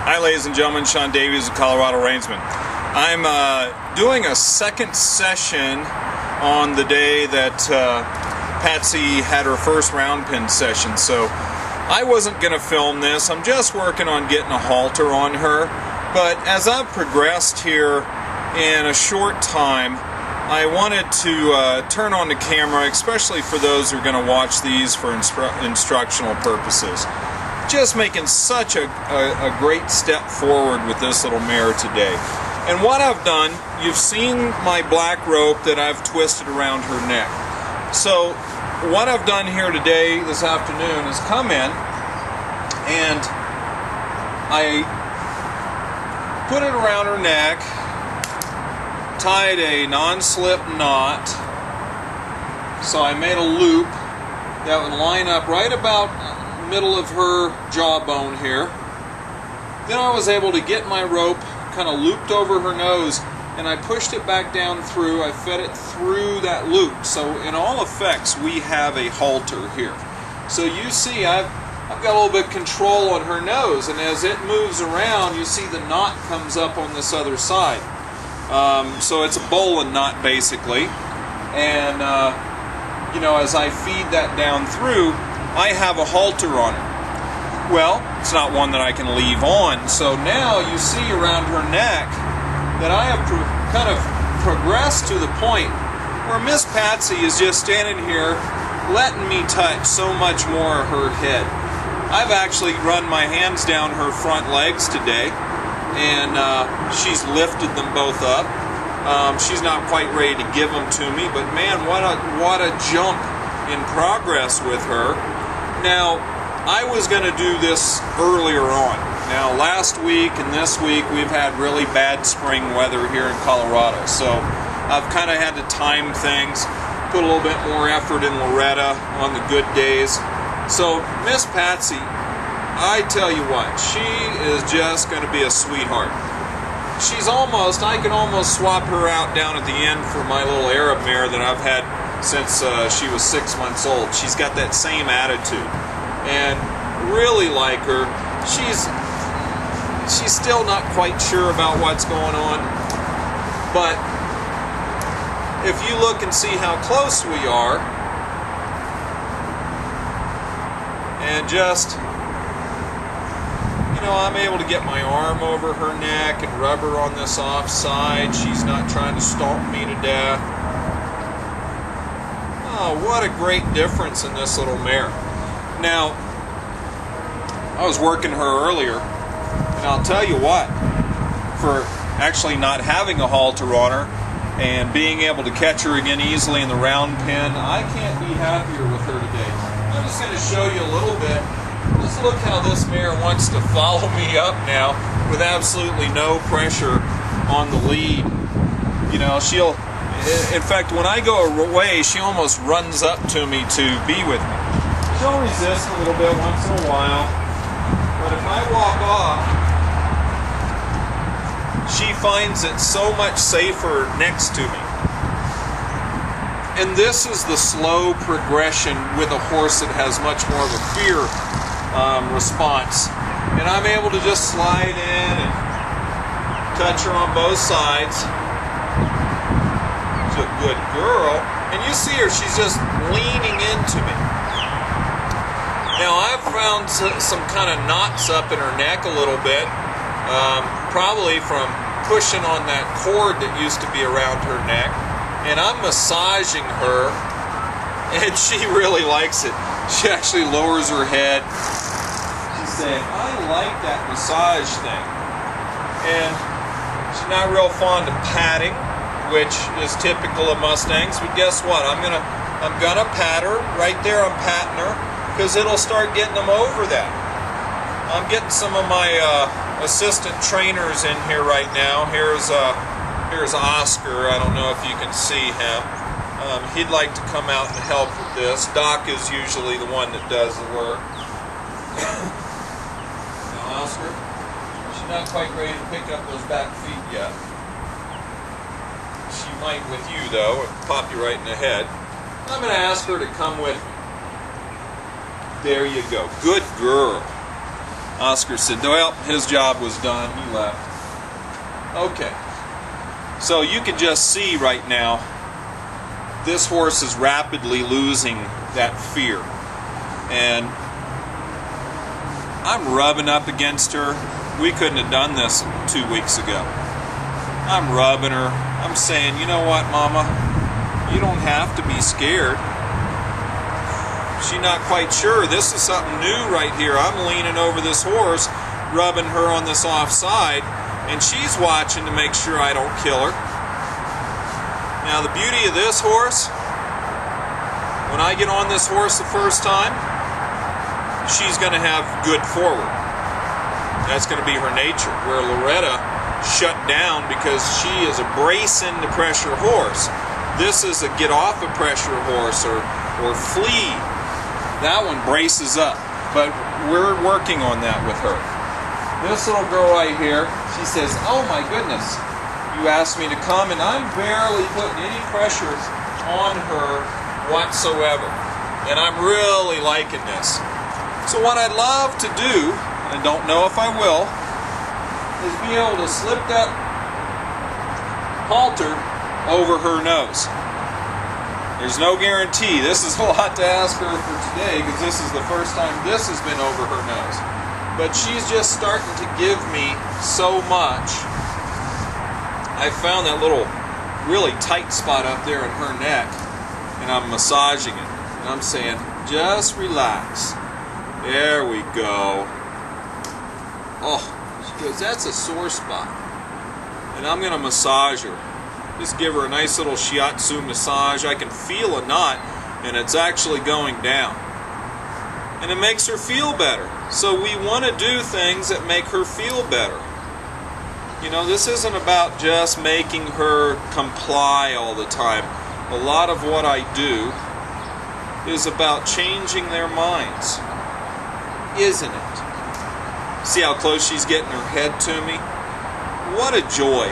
Hi ladies and gentlemen, Sean Davies of coloradoreinsman. I'm doing a second session on the day that Patsy had her first round pin session, so I wasn't going to film this. I'm just working on getting a halter on her, but as I've progressed here in a short time, I wanted to turn on the camera, especially for those who are going to watch these for instructional purposes. Just making such a great step forward with this little mare today. And what I've done, you've seen my black rope that I've twisted around her neck. So what I've done here today, this afternoon, is come in and I put it around her neck, tied a non-slip knot, so I made a loop that would line up right about middle of her jawbone here. Then I was able to get my rope kind of looped over her nose, and I pushed it back down through. I fed it through that loop. So in all effects, we have a halter here. So you see I've got a little bit of control on her nose, and as it moves around, you see the knot comes up on this other side. So it's a bowline knot basically, and you know, as I feed that down through, I have a halter on her. Well, it's not one that I can leave on, so now you see around her neck that I have kind of progressed to the point where Miss Patsy is just standing here letting me touch so much more of her head. I've actually run my hands down her front legs today, and she's lifted them both up. She's not quite ready to give them to me, but man, what a jump in progress with her. Now, I was going to do this earlier on. Now, last week and this week we've had really bad spring weather here in Colorado, so I've kind of had to time things, put a little bit more effort in Loretta on the good days. So, Miss Patsy, I tell you what, she is just going to be a sweetheart. She's almost, I can almost swap her out down at the end for my little Arab mare that I've had since she was 6 months old. She's got that same attitude, and really like her. She's still not quite sure about what's going on, but if you look and see how close we are, and just, you know, I'm able to get my arm over her neck and rub her on this off side. She's not trying to stomp me to death. Oh, what a great difference in this little mare. Now, I was working her earlier, and I'll tell you what, for actually not having a halter on her and being able to catch her again easily in the round pin, I can't be happier with her today. I'm just going to show you a little bit. Just look how this mare wants to follow me up now with absolutely no pressure on the lead. You know, in fact, when I go away, she almost runs up to me to be with me. She'll resist a little bit once in a while, but if I walk off, she finds it so much safer next to me. And this is the slow progression with a horse that has much more of a fear response. And I'm able to just slide in and touch her on both sides. She's a good girl. And you see her, she's just leaning into me. Now, I've found some kind of knots up in her neck a little bit, probably from pushing on that cord that used to be around her neck, and I'm massaging her, and she really likes it. She actually lowers her head. She's saying, I like that massage thing. And she's not real fond of patting, which is typical of Mustangs, but guess what? I'm gonna pat her. Right there, I'm patting her, because it'll start getting them over that. I'm getting some of my assistant trainers in here right now. Here's Oscar. I don't know if you can see him. He'd like to come out and help with this. Doc is usually the one that does the work. Now, Oscar, she's not quite ready to pick up those back feet yet. She might with you, though, and pop you right in the head. I'm going to ask her to come with me. There you go. Good girl. Oscar said, well, his job was done. He left. Okay. So you can just see right now, this horse is rapidly losing that fear. And I'm rubbing up against her. We couldn't have done this 2 weeks ago. I'm rubbing her. I'm saying, you know what, Mama? You don't have to be scared. She's not quite sure. This is something new right here. I'm leaning over this horse, rubbing her on this offside, and she's watching to make sure I don't kill her. Now the beauty of this horse, when I get on this horse the first time, she's going to have good forward. That's going to be her nature. Where Loretta shut down because she is a brace into pressure horse. This is a get off a pressure horse or flee. That one braces up, but we're working on that with her. This little girl right here, she says, oh my goodness, you asked me to come, and I'm barely putting any pressure on her whatsoever. And I'm really liking this. So what I'd love to do, and I don't know if I will, is be able to slip that halter over her nose. There's no guarantee. This is a lot to ask her for today because this is the first time this has been over her nose. But she's just starting to give me so much. I found that little really tight spot up there in her neck, and I'm massaging it. And I'm saying, just relax. There we go. Oh, she goes, that's a sore spot. And I'm going to massage her. Just give her a nice little shiatsu massage. I can feel a knot, and it's actually going down. And it makes her feel better. So we want to do things that make her feel better. You know, this isn't about just making her comply all the time. A lot of what I do is about changing their minds. Isn't it? See how close she's getting her head to me? What a joy.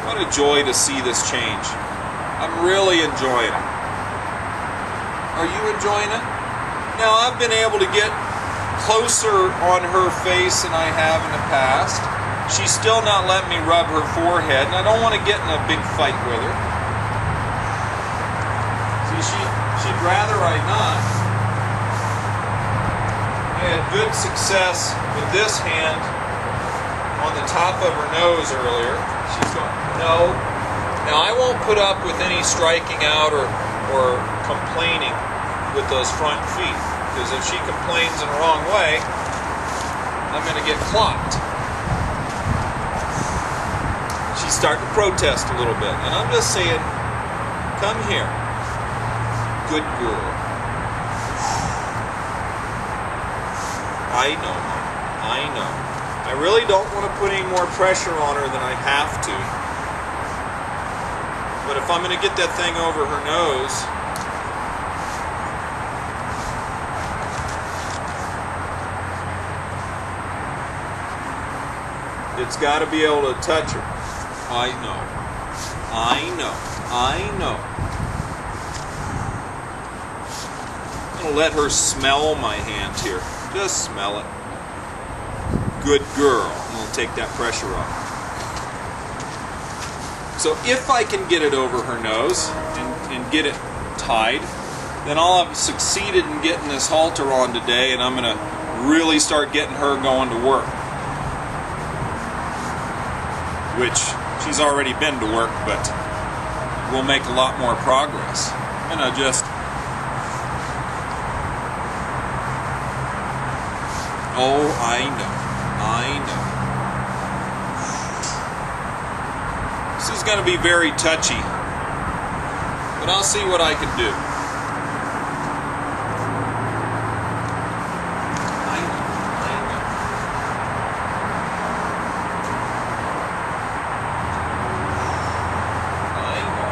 What a joy to see this change. I'm really enjoying it. Are you enjoying it? Now, I've been able to get closer on her face than I have in the past. She's still not letting me rub her forehead, and I don't want to get in a big fight with her. See, she'd rather I not. I had good success with this hand on the top of her nose earlier. She's going, no. Now, I won't put up with any striking out or complaining with those front feet, because if she complains in the wrong way, I'm going to get clocked. She's starting to protest a little bit, and I'm just saying, come here. Good girl. I know, I know. I really don't want to put any more pressure on her than I have to. But if I'm going to get that thing over her nose, it's got to be able to touch her. I know. I know. I know. I'm going to let her smell my hand here. Just smell it. Good girl. I'm going to take that pressure off. So if I can get it over her nose and get it tied, then I'll have succeeded in getting this halter on today, and I'm going to really start getting her going to work. Which she's already been to work, but we'll make a lot more progress. I'm going to just... Oh, I know. I know. This is going to be very touchy, but I'll see what I can do. I know. I know. I know.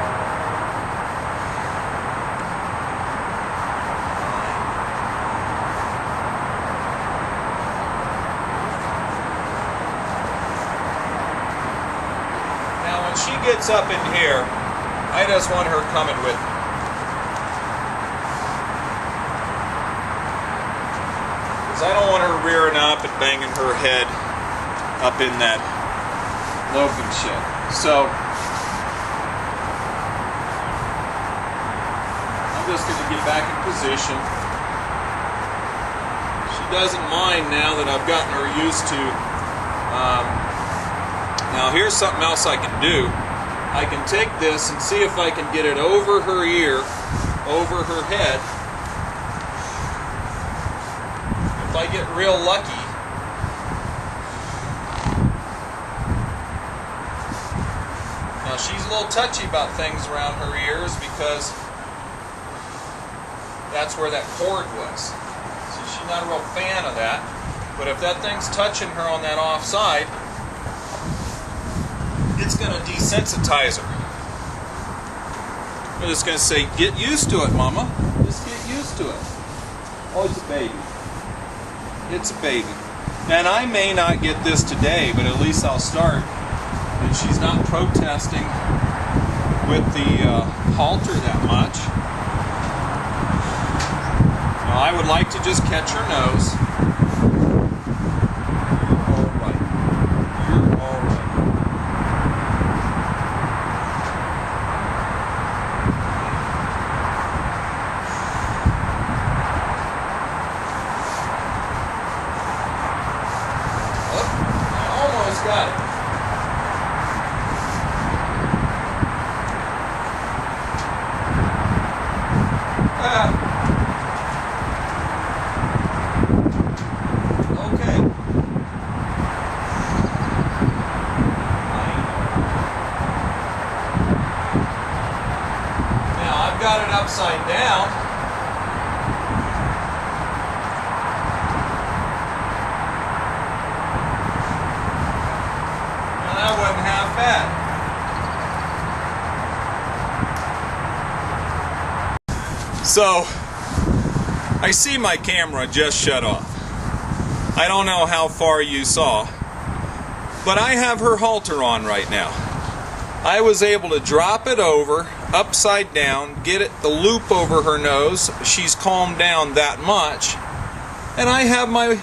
She gets up in here, I just want her coming with me. Because I don't want her rearing up and banging her head up in that loafing shed. So I'm just going to get back in position. She doesn't mind now that I've gotten her used to. Now here's something else I can do. I can take this and see if I can get it over her ear, over her head. If I get real lucky, now she's a little touchy about things around her ears because that's where that cord was. So she's not a real fan of that. But if that thing's touching her on that off side, it's going to desensitize her. I'm just going to say, get used to it, Mama. Just get used to it. Oh, it's a baby. It's a baby. And I may not get this today, but at least I'll start. And she's not protesting with the halter that much. Now, I would like to just catch her nose. Got it. Okay. Now I've got it upside down. That wasn't half bad. So, I see my camera just shut off. I don't know how far you saw, but I have her halter on right now. I was able to drop it over, upside down, get it the loop over her nose. She's calmed down that much. And I have my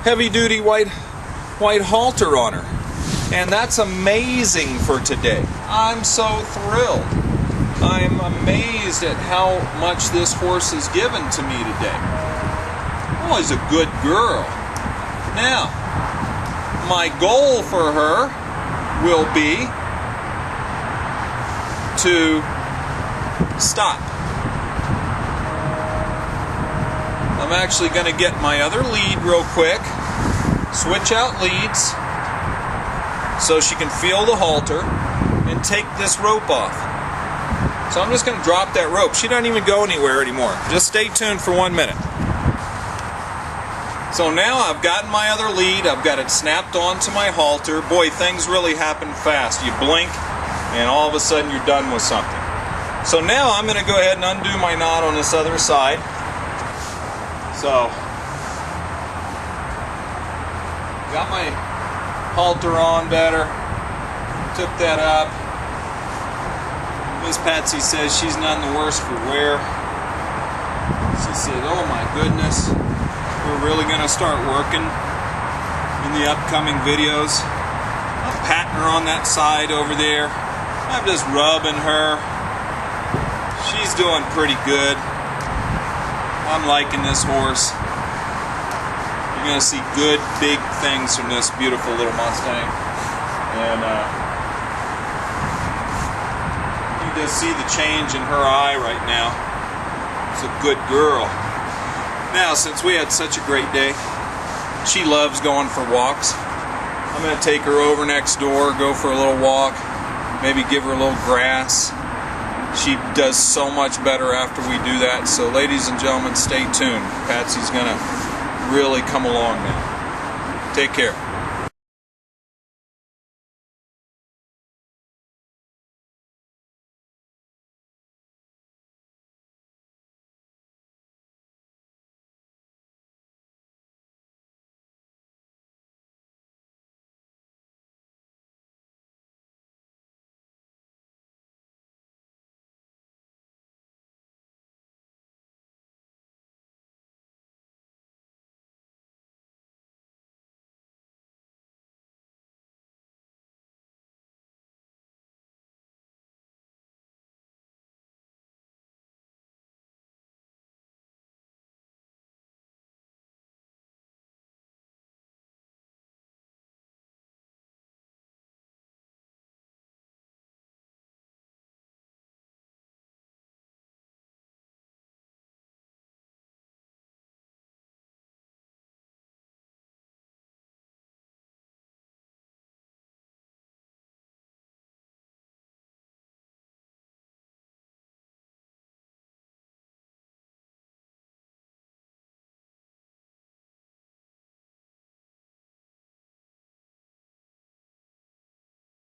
heavy-duty white halter on her. And that's amazing for today. I'm so thrilled. I'm amazed at how much this horse has given to me today. Oh, he's a good girl. Now, my goal for her will be to stop. I'm actually going to get my other lead real quick, switch out leads, so she can feel the halter and take this rope off. So I'm just going to drop that rope. She doesn't even go anywhere anymore. Just stay tuned for 1 minute. So now I've gotten my other lead. I've got it snapped onto my halter. Boy, things really happen fast. You blink and all of a sudden you're done with something. So now I'm going to go ahead and undo my knot on this other side. So, got my halter on better, took that up. Miss Patsy says she's none the worse for wear. She said, oh my goodness, we're really going to start working in the upcoming videos. I'm patting her on that side over there. I'm just rubbing her. She's doing pretty good. I'm liking this horse. You're going to see good, big things from this beautiful little Mustang. And you just see the change in her eye right now. It's a good girl. Now, since we had such a great day, she loves going for walks. I'm going to take her over next door, go for a little walk, maybe give her a little grass. She does so much better after we do that. So ladies and gentlemen, stay tuned. Patsy's going to really come along now. Take care.